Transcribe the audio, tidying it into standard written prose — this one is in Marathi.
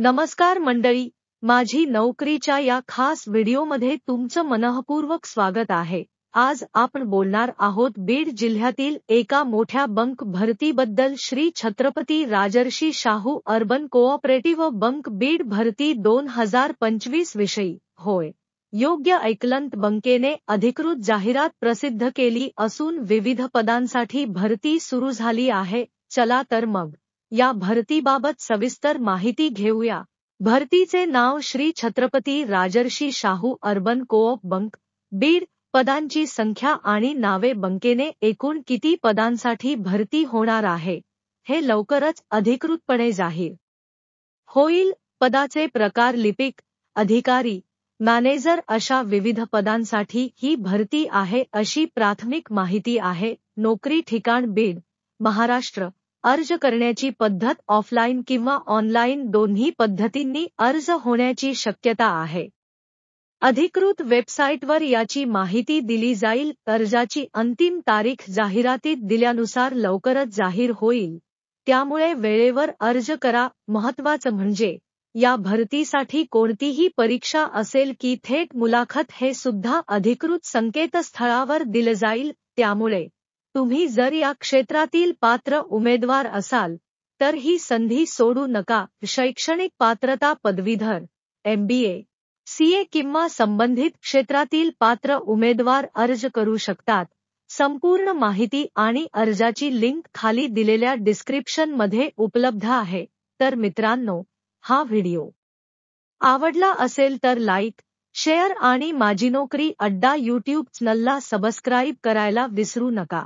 नमस्कार मंडळी, माझी नोकरीच्या या खास व्हिडिओमध्ये तुमचं मनःपूर्वक स्वागत आहे। आज आपण बोलणार आहोत बीड जिल्ह्यातील एका मोठ्या बंक भरतीबद्दल, Shri Chhatrapati Rajarshi Shahu urban cooperative bank Beed भरती 2025 विषयी। होय, योग्य ऐकलंत, बंकेने अधिकृत जाहिरात प्रसिद्ध केली असून विविध पदांसाठी भरती सुरू झाली आहे। चला तर मग या भरतीबाबत सविस्तर माहिती घेऊया। भरतीचे नाव Shri Chhatrapati Rajarshi Shahu urban co-op bank Beed. पदांची संख्या आणि नावे। बंकेने एकूण किती पदांसाठी भरती होणार आहे हे लवकरच अधिकृतपणे जाहीर होईल। पदाचे प्रकार: लिपिक, अधिकारी, मॅनेजर अशा विविध पदांसाठी ही भरती आहे अशी प्राथमिक माहिती आहे। नोकरी ठिकाण: बीड, महाराष्ट्र। अर्ज करण्याची पद्धत: ऑफलाईन किंवा ऑनलाईन दोन्ही पद्धतींनी अर्ज होण्याची शक्यता आहे। अधिकृत वेबसाईटवर याची माहिती दिली जाईल। अर्जाची अंतिम तारीख जाहिरातीत दिल्यानुसार लवकरच जाहीर होईल, त्यामुळे वेळेवर अर्ज करा। महत्त्वाचं म्हणजे या भरतीसाठी कोणतीही परीक्षा असेल की थेट मुलाखत हे सुद्धा अधिकृत संकेतस्थळावर दिलं जाईल, त्यामुळे तुम्ही जर या क्षेत्रातील पात्र उमेदवार असाल तर ही संधी सोडू नका। शैक्षणिक पात्रता: पदवीधर, MBA, CA किंवा संबंधित क्षेत्रातील पात्र उमेदवार अर्ज करू शकतात। संपूर्ण माहिती आणि अर्जाची लिंक खाली दिलेल्या डिस्क्रिप्शन मध्ये उपलब्ध आहे। तर मित्रांनो, हा व्हिडिओ आवडला असेल तर लाईक, शेअर आणि माझी नोकरी अड्डा YouTube चॅनलला सबस्क्राईब करायला विसरू नका।